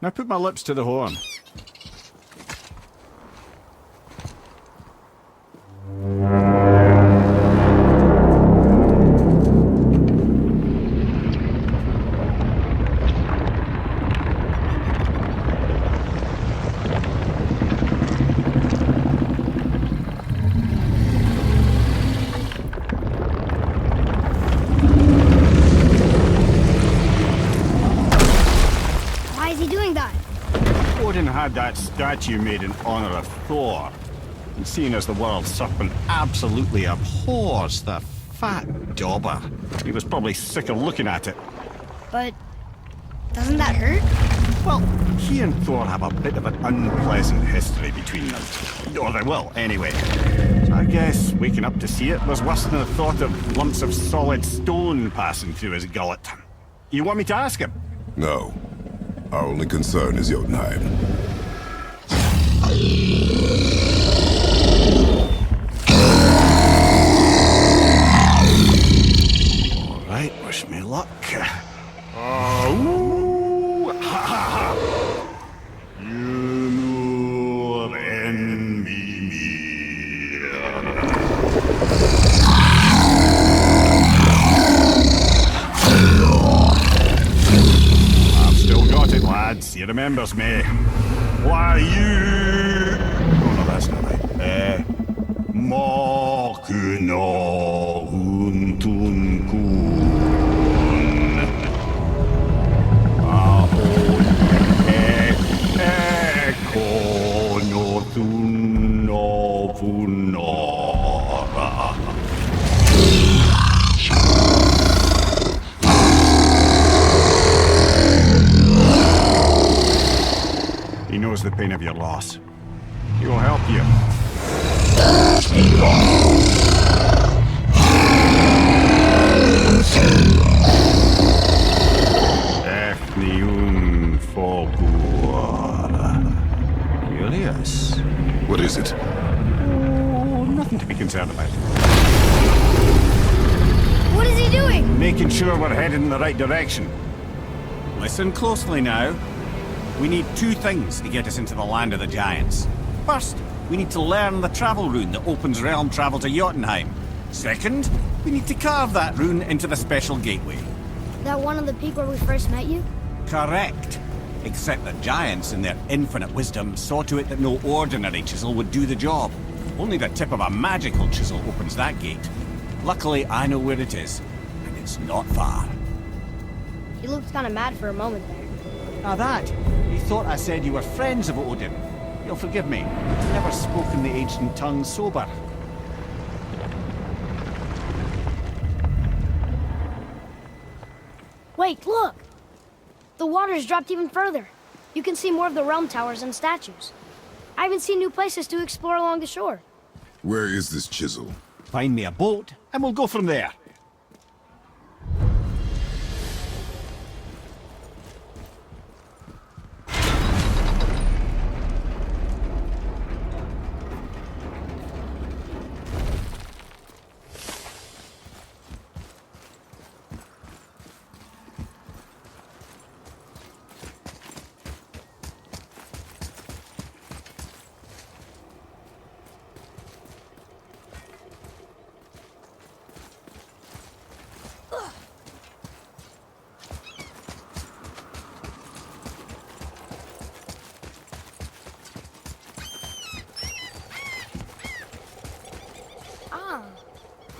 Now put my lips to the horn. Odin had that statue made in honor of Thor. And seeing as the world serpent absolutely abhors the fat dauber, he was probably sick of looking at it. But doesn't that hurt? Well, he and Thor have a bit of an unpleasant history between them. Or they will, anyway. So I guess waking up to see it was worse than the thought of lumps of solid stone passing through his gullet. You want me to ask him? No. Our only concern is Jotunheim. All right, wish me luck. Ooh, ha, ha, ha. You and me. Got it, lads. He remembers me. Why you? Oh no, that's not right. Makuna huntun kun. Konotun ovunora. He knows the pain of your loss. He will help you. Curious. What is it? Oh, nothing to be concerned about. What is he doing? Making sure we're headed in the right direction. Listen closely now. We need two things to get us into the land of the giants. First, we need to learn the travel rune that opens realm travel to Jotunheim. Second, we need to carve that rune into the special gateway. That one on the peak where we first met you? Correct. Except the giants, in their infinite wisdom, saw to it that no ordinary chisel would do the job. Only the tip of a magical chisel opens that gate. Luckily, I know where it is, and it's not far. He looked kind of mad for a moment there. Now that, you thought I said you were friends of Odin. You'll forgive me. I've never spoken the ancient tongue sober. Wait, look! The water's dropped even further. You can see more of the realm towers and statues. I even see new places to explore along the shore. Where is this chisel? Find me a boat, and we'll go from there.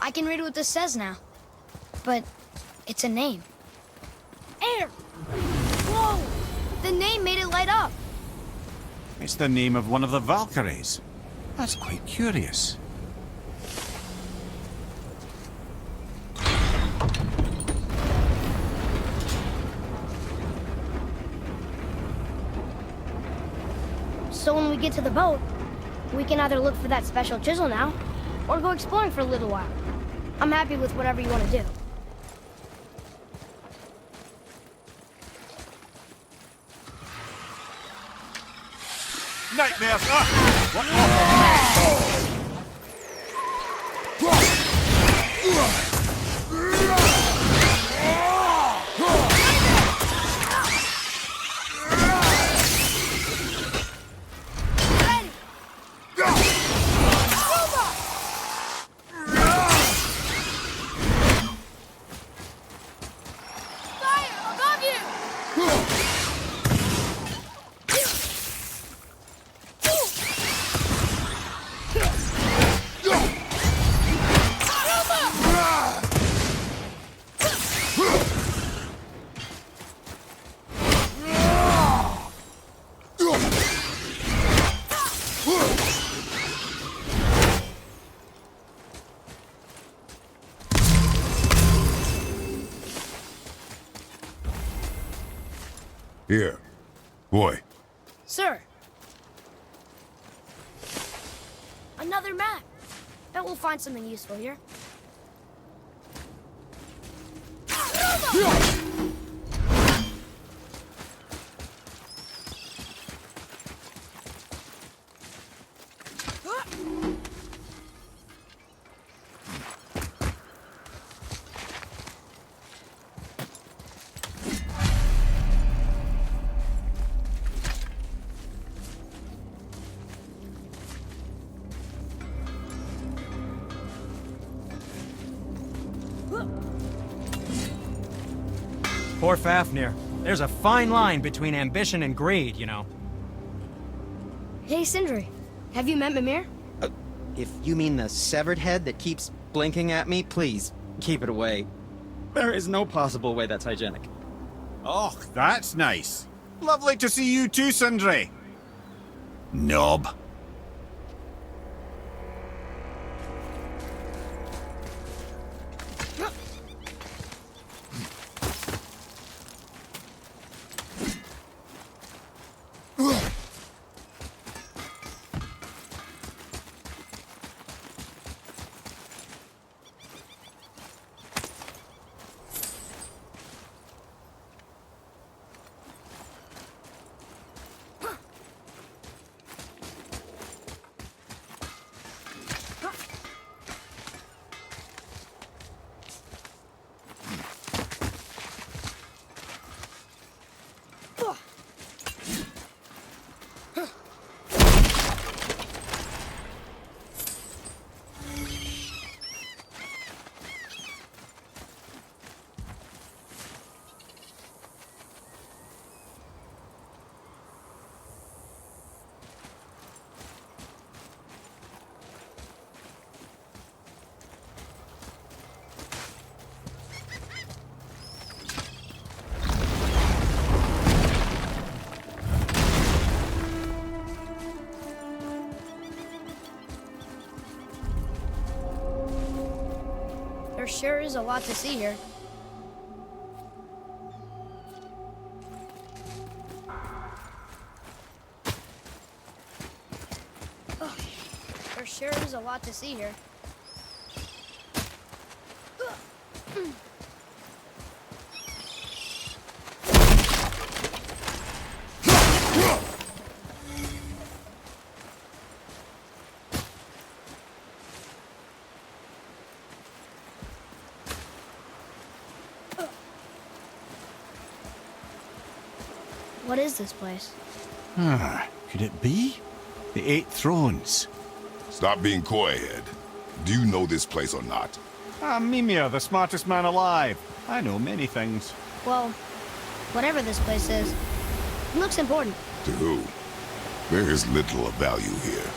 I can read what this says now. But it's a name. Air! Whoa! The name made it light up. It's the name of one of the Valkyries. That's quite curious. So when we get to the boat, we can either look for that special chisel now, or go exploring for a little while. I'm happy with whatever you want to do. Nightmares! Here. Boy. Sir. Another map. Bet we'll find something useful here. Poor Fafnir. There's a fine line between ambition and greed, you know. Hey, Sindri. Have you met Mimir? If you mean the severed head that keeps blinking at me, please, keep it away. There is no possible way that's hygienic. Oh, that's nice. Lovely to see you too, Sindri. Knob. There sure is a lot to see here. There sure is a lot to see here. What is this place? Could it be? The Eight Thrones. Stop being coy-head. Do you know this place or not? I'm Mimir, the smartest man alive. I know many things. Well, whatever this place is, it looks important. To who? There is little of value here.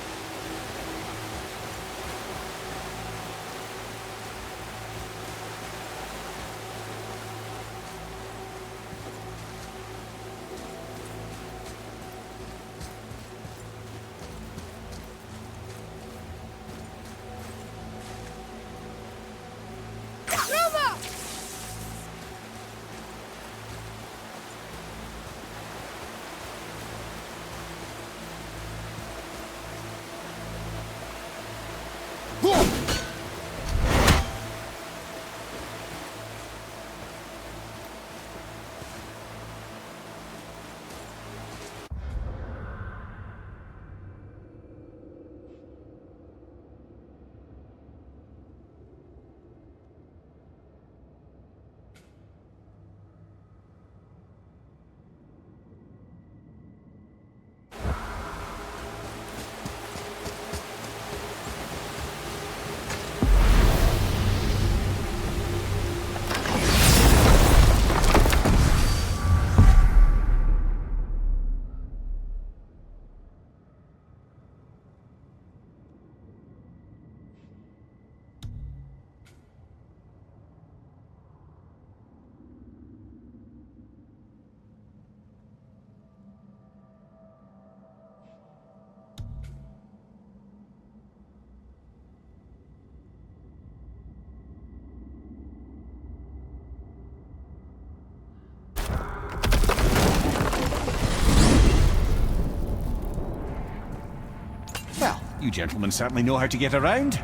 Well, you gentlemen certainly know how to get around.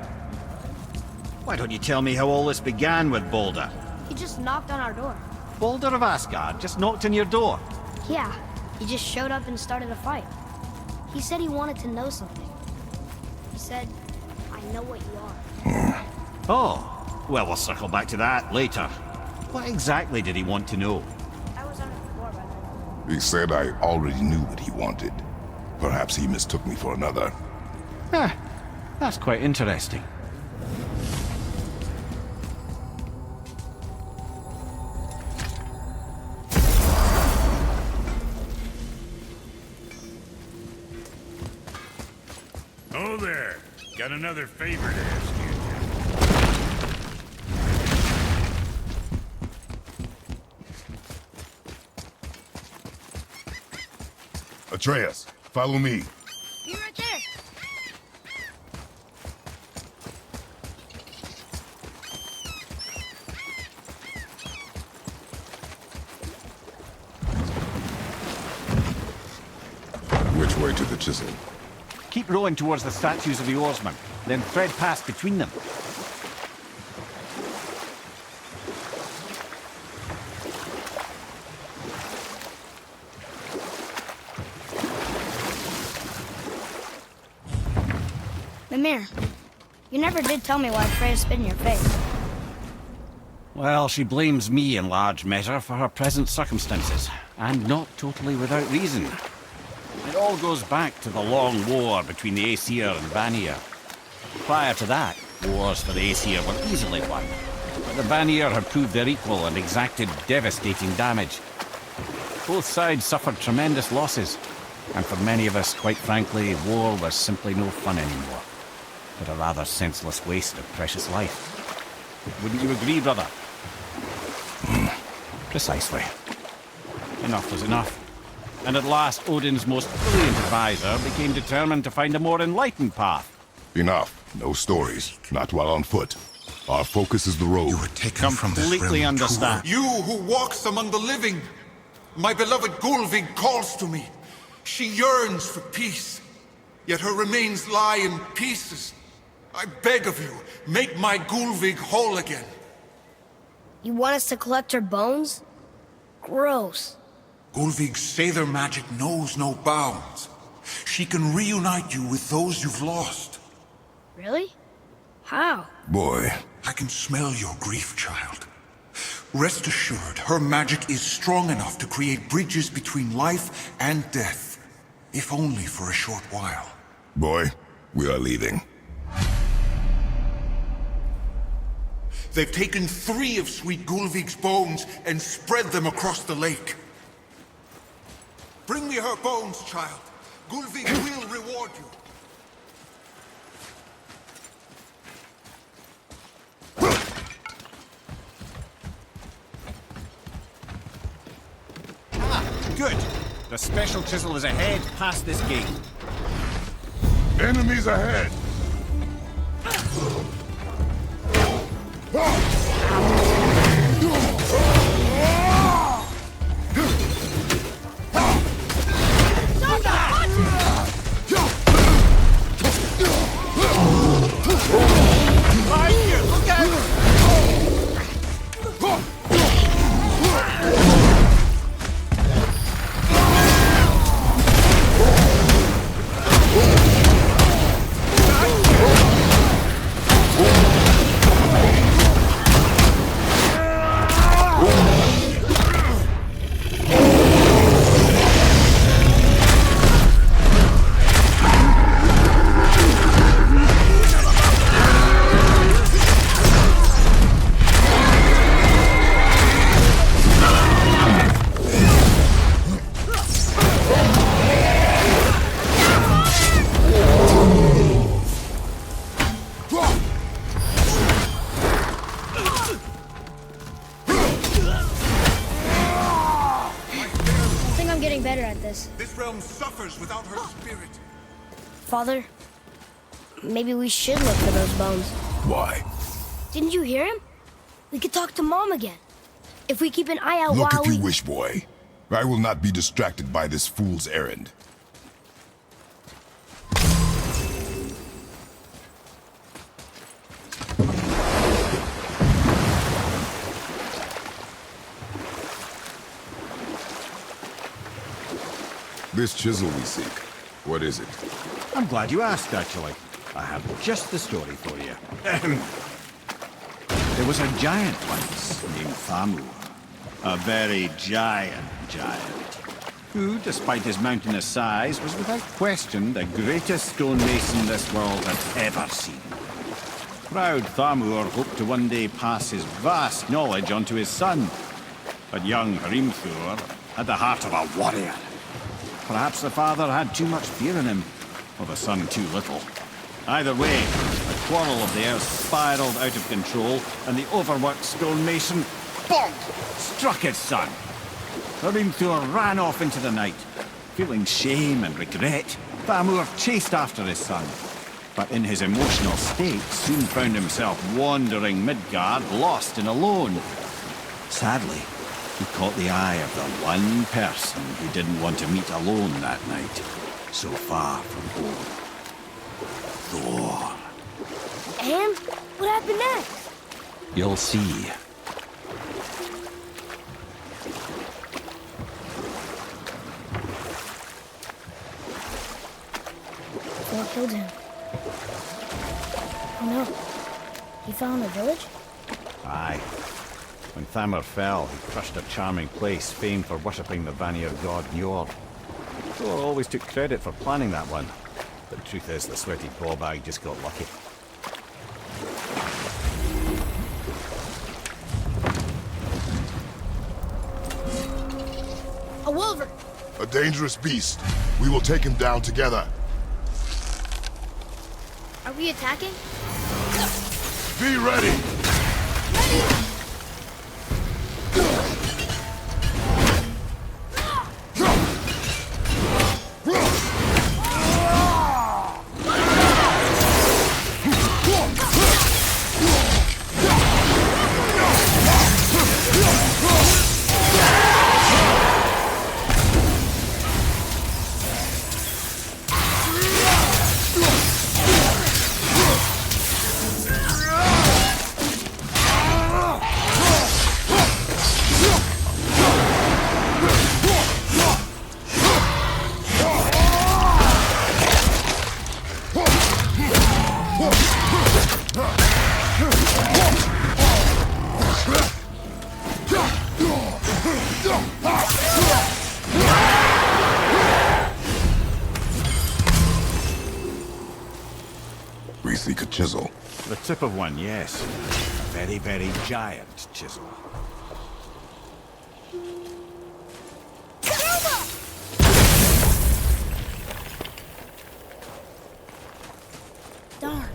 Why don't you tell me how all this began with Balder? He just knocked on our door. Balder of Asgard just knocked on your door. Yeah, he just showed up and started a fight. He said he wanted to know something. He said, I know what you are. Oh, well, we'll circle back to that later. What exactly did he want to know? I was on the floor by then. He said I already knew what he wanted. Perhaps he mistook me for another. Huh, that's quite interesting. Oh there. Got another favor to ask you. Atreus, follow me. Be right there. Which way to the chisel? Keep rowing towards the statues of the oarsmen, then thread past between them. Mimir, you never did tell me why Freya spit in your face. Well, she blames me in large measure for her present circumstances, and not totally without reason. It all goes back to the long war between the Aesir and Vanir. Prior to that, wars for the Aesir were easily won, but the Vanir had proved their equal and exacted devastating damage. Both sides suffered tremendous losses, and for many of us, quite frankly, war was simply no fun anymore, but a rather senseless waste of precious life. Wouldn't you agree, brother? Precisely. Enough was enough. And at last, Odin's most brilliant advisor became determined to find a more enlightened path. Enough. No stories. Not while on foot. Our focus is the road. You were taken from this Completely realm to understand. You who walks among the living, my beloved Gulvig calls to me. She yearns for peace, yet her remains lie in pieces. I beg of you, make my Gulvig whole again. You want us to collect her bones? Gross. Gulvig's Seidr magic knows no bounds. She can reunite you with those you've lost. Really? How? Boy, I can smell your grief, child. Rest assured, her magic is strong enough to create bridges between life and death, if only for a short while. boy, we are leaving. They've taken 3 of Sweet Gulvig's bones and spread them across the lake. Bring me her bones, child. Gulvig will reward you. Good. The special chisel is ahead, past this gate. Enemies ahead! better at this. This realm suffers without her spirit. Father, maybe we should look for those bones. Why? Didn't you hear him? We could talk to Mom again. If we keep an eye out Look while if you wish, boy. I will not be distracted by this fool's errand. This chisel we seek, what is it? I'm glad you asked, actually. I have just the story for you. There was a giant once named Thamur. A very giant, who, despite his mountainous size, was without question the greatest stonemason this world had ever seen. Proud Thamur hoped to one day pass his vast knowledge on to his son. But young Hrimthur had the heart of a warrior. Perhaps the father had too much fear in him, or the son too little. Either way, the quarrel of the earth spiraled out of control, and the overworked stonemason, bonk, struck his son. Hrimthur ran off into the night. Feeling shame and regret, Thamur chased after his son. But in his emotional state, soon found himself wandering Midgard, lost and alone. Sadly, he caught the eye of the one person who didn't want to meet alone that night, so far from home. Thor. And what happened next? You'll see. Thor killed him. Oh no. He fell in the village? Aye. When Thamur fell, he crushed a charming place famed for worshipping the Vanir god Njord. Thor always took credit for planning that one. But the truth is, the sweaty ballbag just got lucky. A wolver! A dangerous beast. We will take him down together. Are we attacking? Be ready! We seek a chisel. The tip of one, yes. A very, very giant chisel. Darn,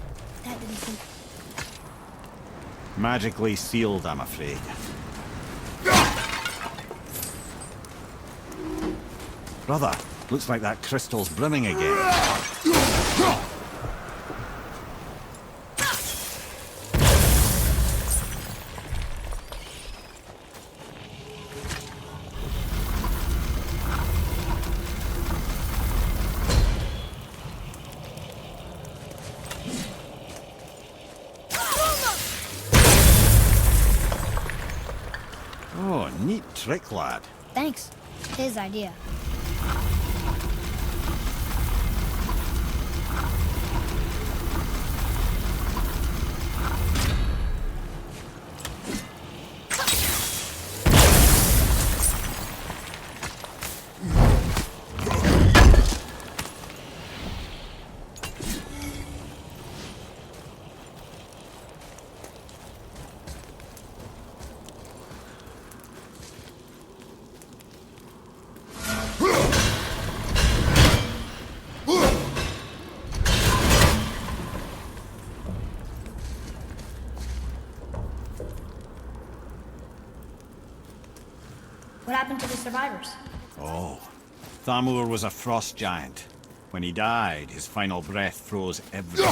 that didn't seem... Magically sealed, I'm afraid. Brother, looks like that crystal's brimming again. Oh, neat trick, lad. Thanks. His idea. What happened to the survivors? Oh, Thamur was a frost giant. When he died, his final breath froze everything.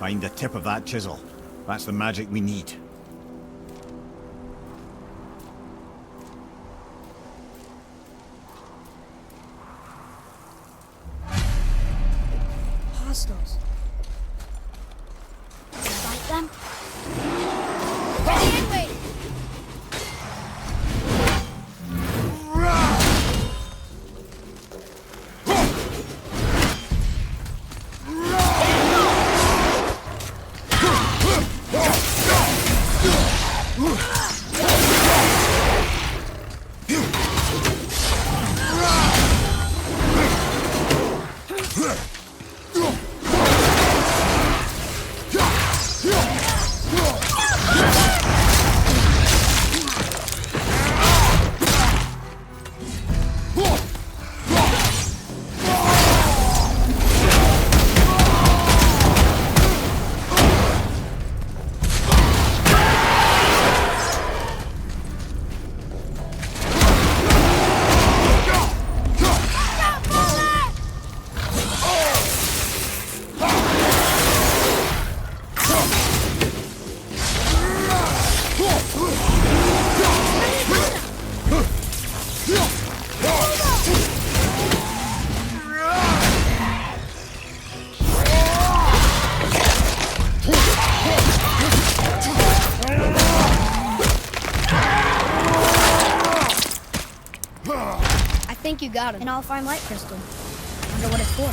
Find the tip of that chisel. That's the magic we need. Hostiles. Fight them? Hey, wait! I think you got him. An all-fine light crystal. Wonder what it's for.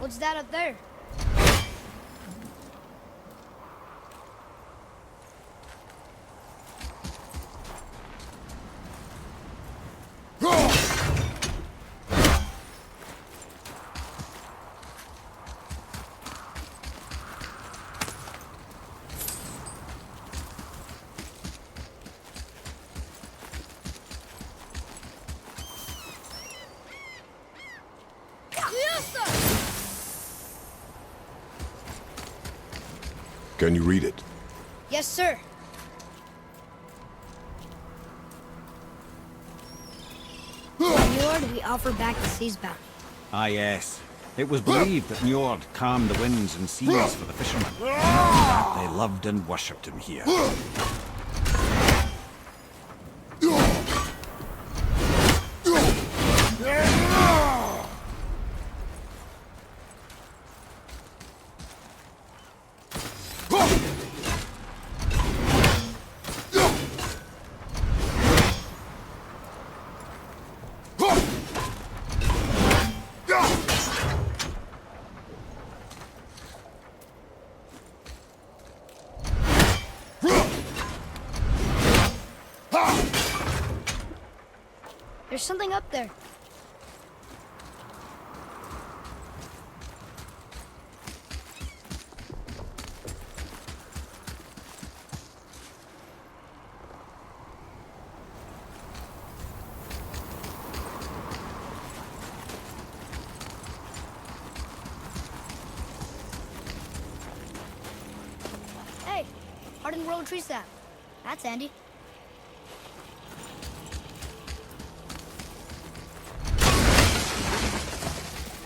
What's that up there? Can you read it? Yes, sir. Lord, we offer back the sea's bounty. Ah, yes. It was believed that Njord calmed the winds and seas for the fishermen. They loved and worshipped him here. There's something up there. Hey, hardened rolled tree sap. That's handy.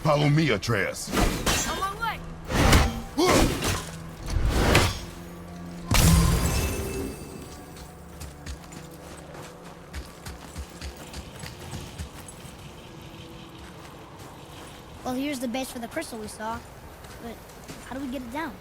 Follow me, Atreus. On my way. Well, here's the base for the crystal we saw. But how do we get it down?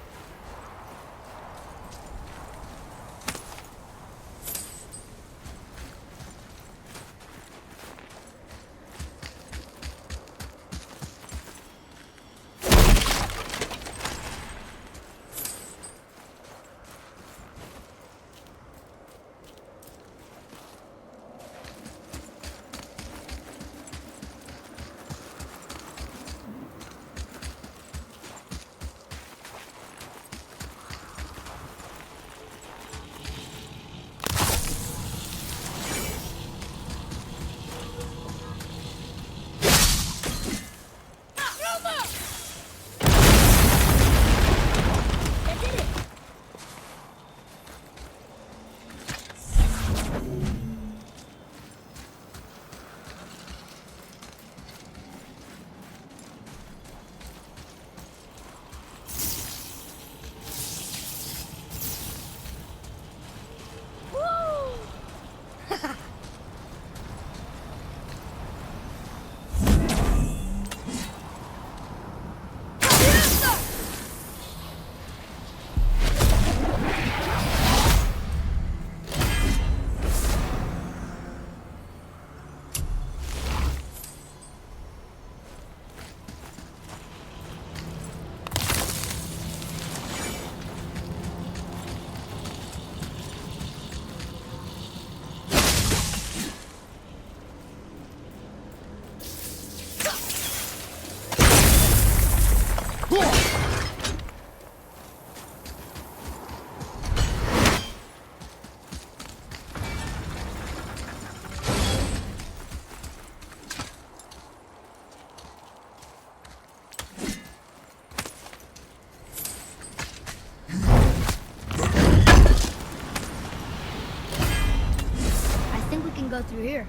through here.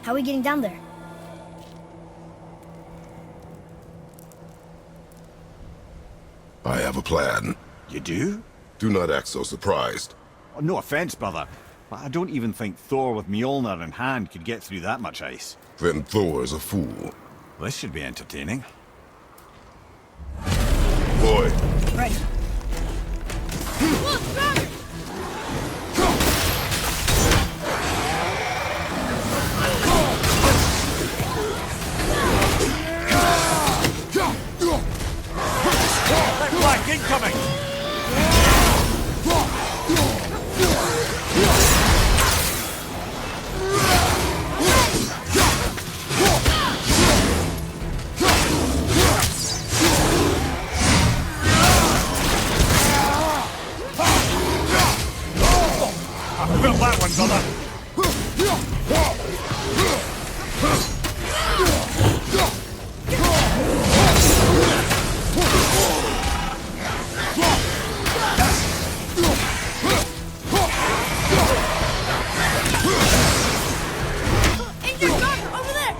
How are we getting down there? I have a plan. You do? Do not act so surprised. Oh, no offense, brother, but I don't even think Thor with Mjolnir in hand could get through that much ice. Then Thor is a fool. This should be entertaining. Boy, Right. Look, Dragon! Black incoming! Feel that one, brother! Angel Garter, over there!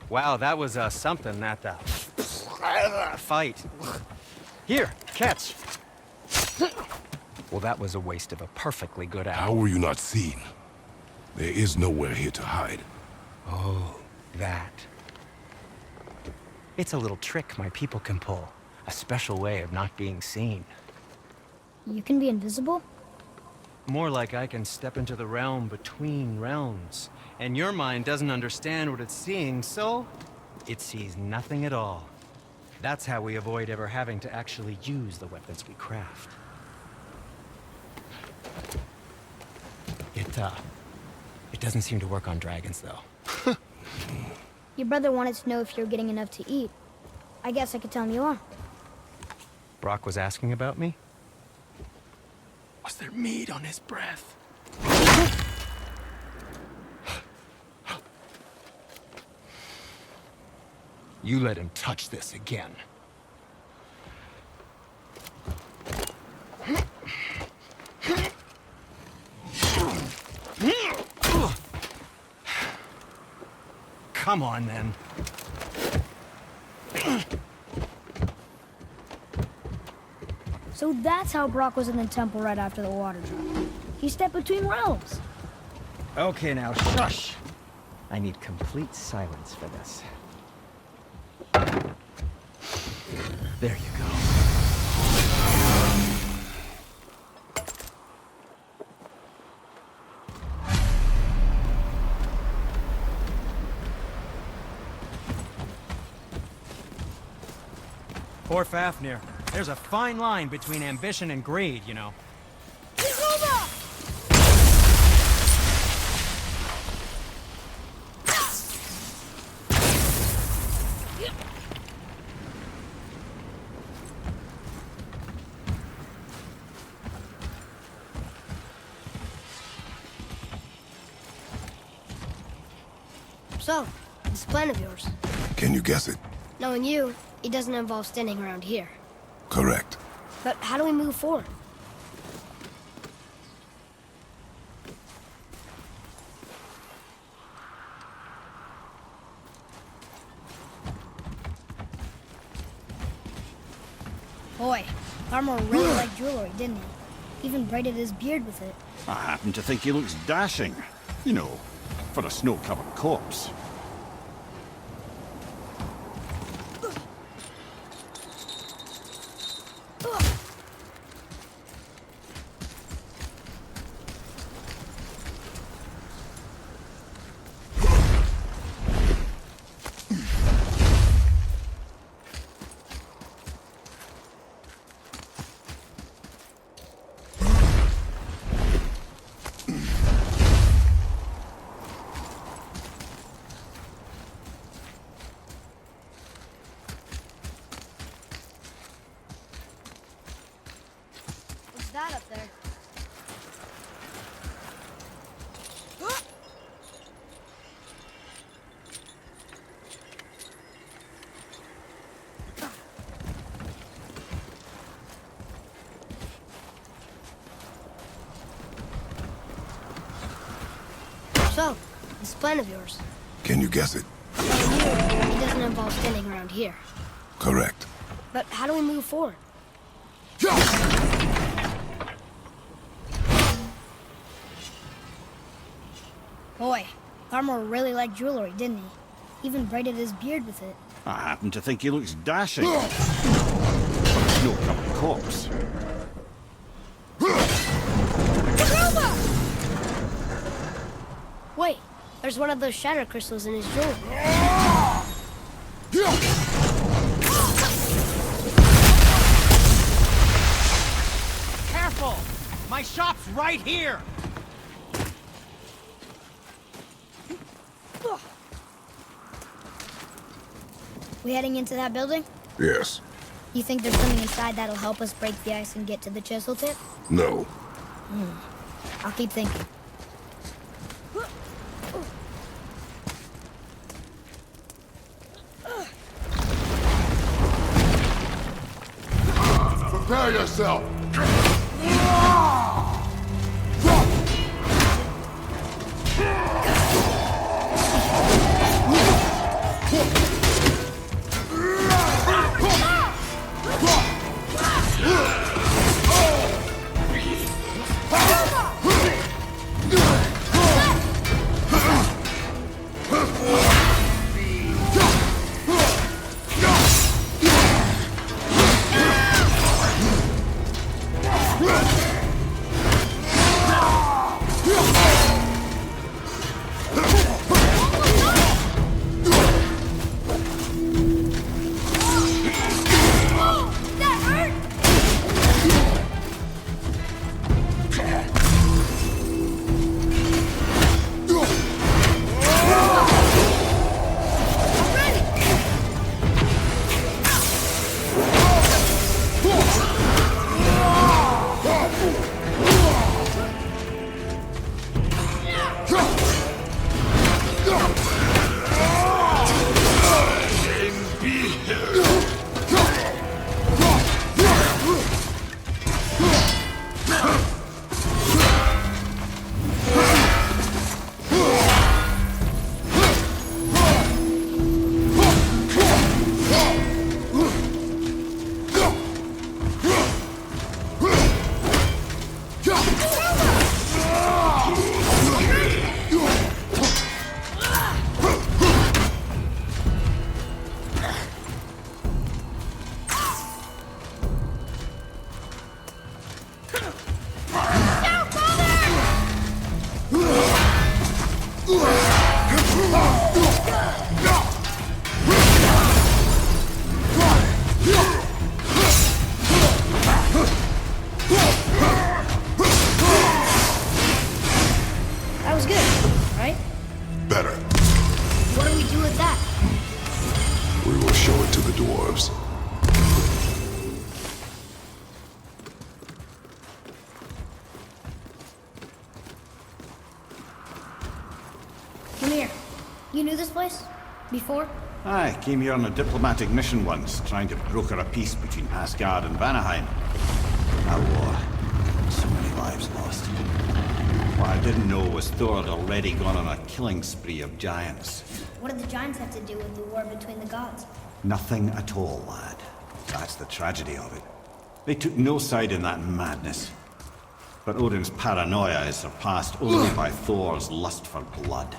Wow, that was something, that fight. Here, catch. Well, that was a waste of a perfectly good How apple. were you not seen? There is nowhere here to hide. Oh, that. It's a little trick my people can pull. A special way of not being seen. You can be invisible? More like I can step into the realm between realms. And your mind doesn't understand what it's seeing, so it sees nothing at all. That's how we avoid ever having to actually use the weapons we craft. It doesn't seem to work on dragons, though. Your brother wanted to know if you're getting enough to eat. I guess I could tell him you are. Brock was asking about me? Was there meat on his breath? You let him touch this again. Come on, then. So that's how Brock was in the temple right after the water drop. He stepped between realms. Okay, now shush. I need complete silence for this. There you go. Poor Fafnir. There's a fine line between ambition and greed, you know. So, this plan of yours. Can you guess it? Knowing you, it doesn't involve standing around here. Correct. But how do we move forward? Boy, Thamur really liked jewelry, didn't he? Even braided his beard with it. I happen to think he looks dashing. You know, for a snow-covered corpse. What's that up there? So, this plan of yours. Can you guess it? It doesn't involve standing around here. Correct. But how do we move forward? Boy, Thamur really liked jewelry, didn't he? Even braided his beard with it. I happen to think he looks dashing. For a snow-covered corpse. Wait, there's one of those shatter crystals in his jewelry. Careful! My shop's right here! We heading into that building? Yes. You think there's something inside that'll help us break the ice and get to the chisel tip? No. I'll keep thinking. Prepare yourself! That was good, right? Better. What do we do with that? We will show it to the dwarves. Come here. You knew this place? Before? I came here on a diplomatic mission once, trying to broker a peace between Asgard and Vanaheim. A war. So many lives lost. What I didn't know was Thor had already gone on a killing spree of giants. What did the giants have to do with the war between the gods? Nothing at all, lad. That's the tragedy of it. They took no side in that madness. But Odin's paranoia is surpassed only by Thor's lust for blood.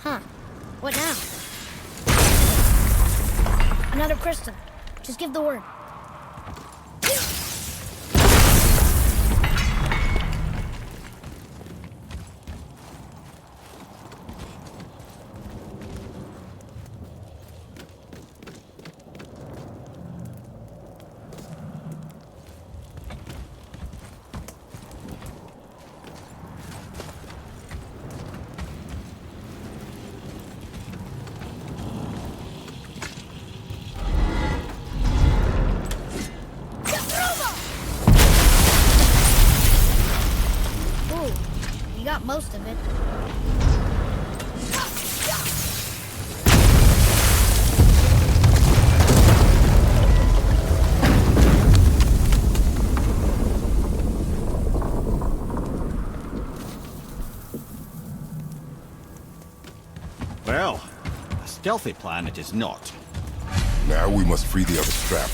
Huh. What now? Another crystal. Just give the word. stealthy plan, it is not. Now we must free the other strap.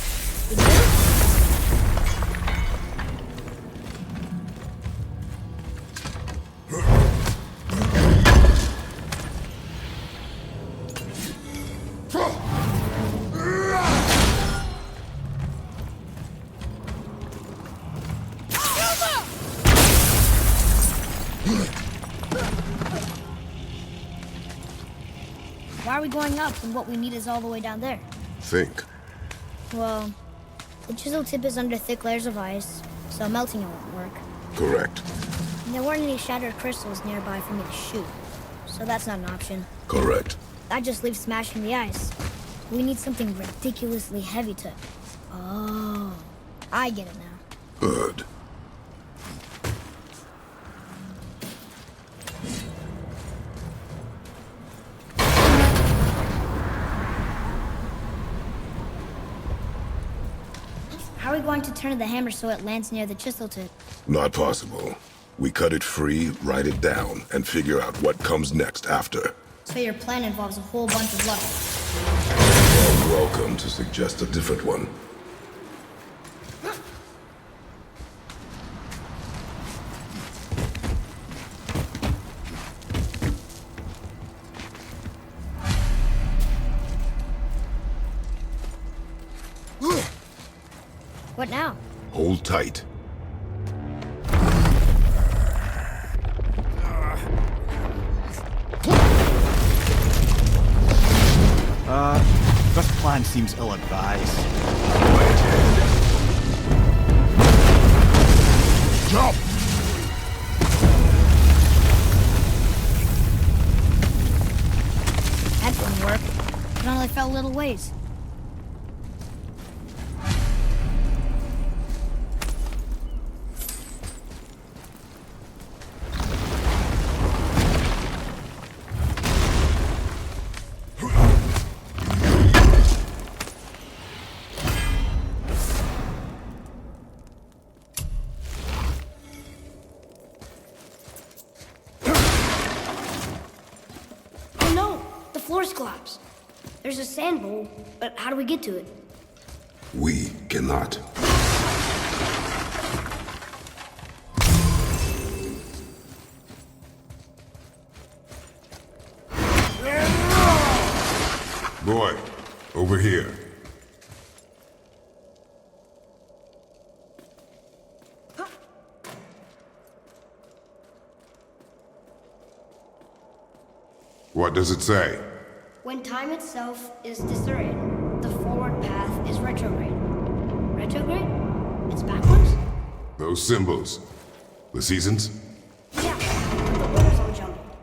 Why are we going up when what we need is all the way down there? Think. Well, the chisel tip is under thick layers of ice, so melting it won't work. Correct. And there weren't any shattered crystals nearby for me to shoot, so that's not an option. Correct. That just leaves smashing the ice. We need something ridiculously heavy to... Oh, I get it now. Good. How are we going to turn the hammer so it lands near the chisel tip? Not possible. We cut it free, write it down, and figure out what comes next after. So your plan involves a whole bunch of luck. You're welcome to suggest a different one. What now? Hold tight. This plan seems ill-advised. Jump! That didn't work. It only fell a little ways. Floor's collapsed. There's a sand bowl, but how do we get to it? We cannot. Boy, over here. What does it say? When time itself is disarrayed, the forward path is retrograde. Retrograde? It's backwards? Those symbols. The seasons? Yeah, but the order's all jumbled.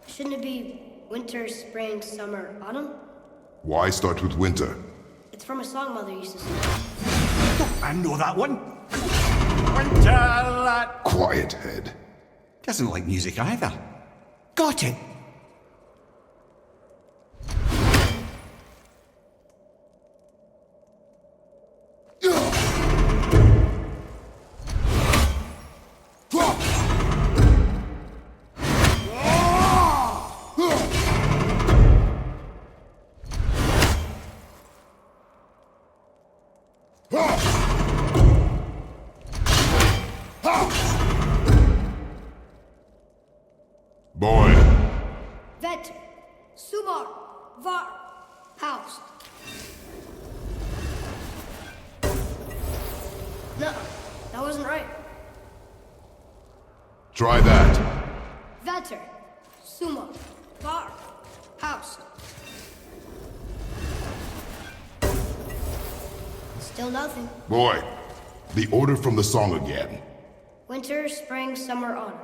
Shouldn't it be winter, spring, summer, autumn? Why start with winter? It's from a song Mother used to sing. I know that one. Winter Quiet, head. doesn't like music either. Got it. Boy. Vet, Sumar, Var, House. No, that wasn't right. Try that. Vetter, Sumar, Var, House. Still nothing. Boy, the order from the song again. Winter, spring, summer, autumn.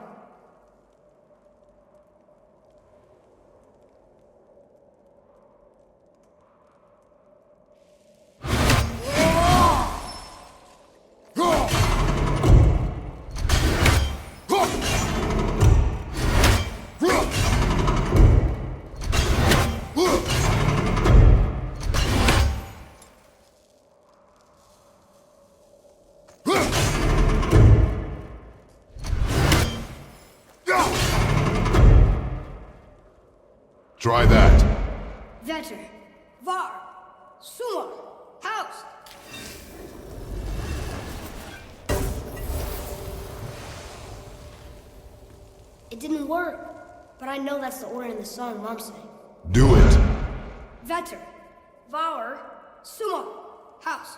Try that. Vetter. Var. Sumar. House. It didn't work, but I know that's the order in the song Mom sang. Do it. Vetter. Var. Sumar. House.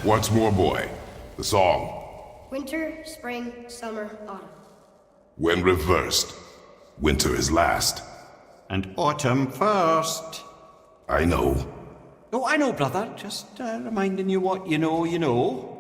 Once more, boy. The song. Winter, spring, summer, autumn. When reversed, winter is last. And autumn first. I know. Oh, I know, brother. Just reminding you what you know, you know.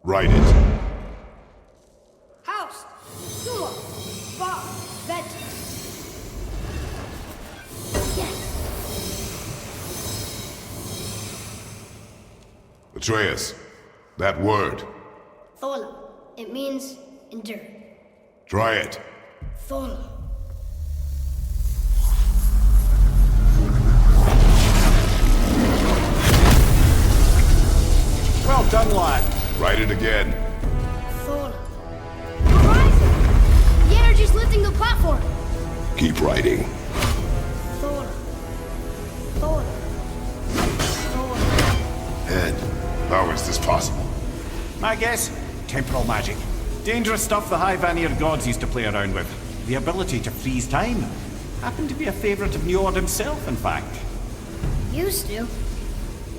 Write it. House. Sumar. Var. Vetter. Yes. Atreus, that word. Thola. It means endure. Try it. Thola. Well done, lad. Write it again. Thola. Horizon! The energy's lifting the platform. Keep writing. Thola. Thola. Thola. Head. How is this possible? My guess? Temporal magic. Dangerous stuff the High Vanir gods used to play around with. The ability to freeze time. Happened to be a favorite of Njord himself, in fact. Used to.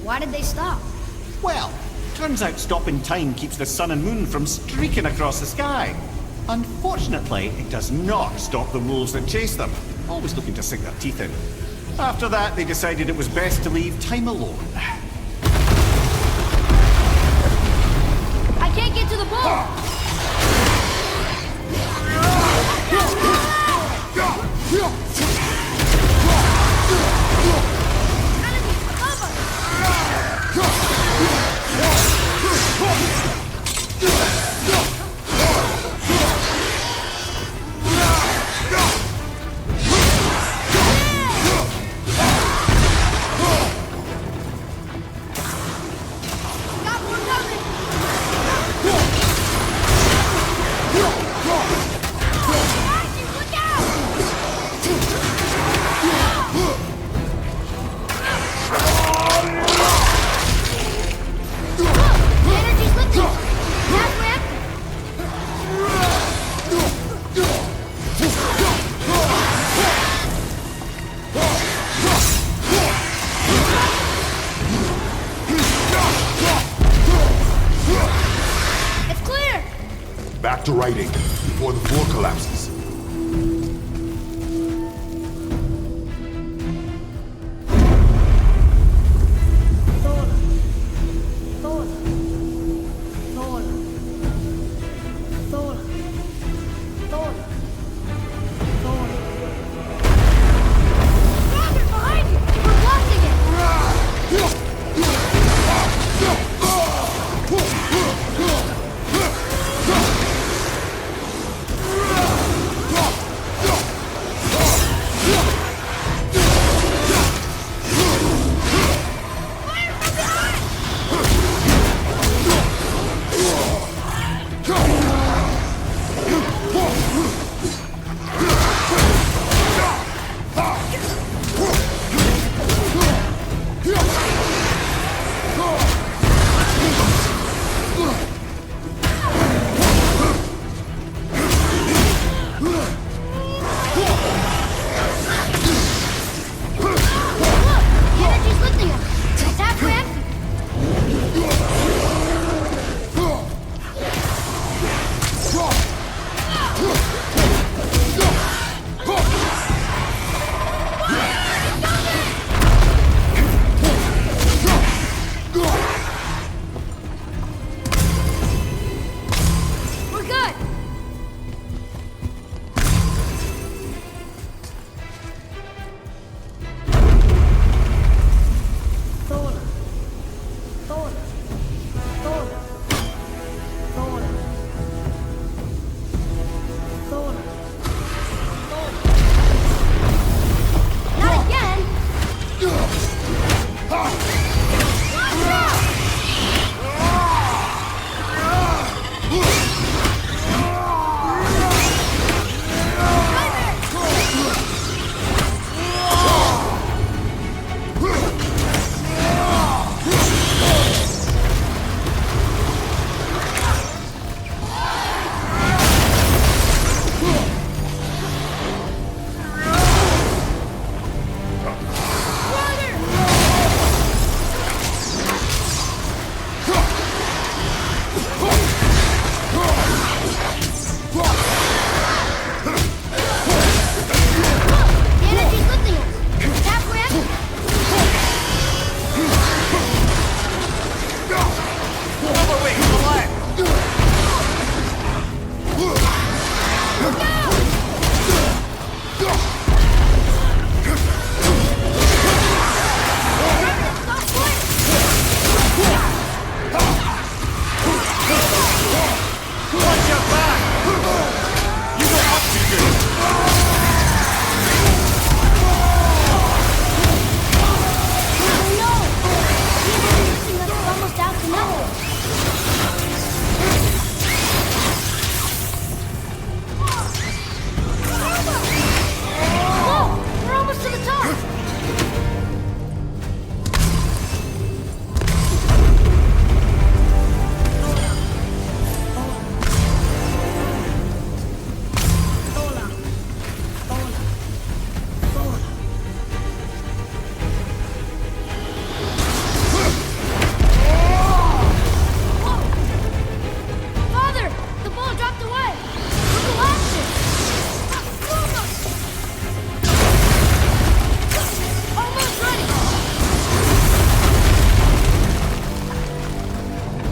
Why did they stop? Well, turns out stopping time keeps the sun and moon from streaking across the sky. Unfortunately, it does not stop the wolves that chase them, always looking to sink their teeth in. After that, they decided it was best to leave time alone. I can't get to the ball! Enemies above Got one coming! Guys, look out! The energy's lifting! Halfway up! It's clear! Back to writing before the floor collapses. Thola. Thola. Thola. Thola. Thola. Thola. Father, behind you! We're blocking it!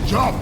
Jump!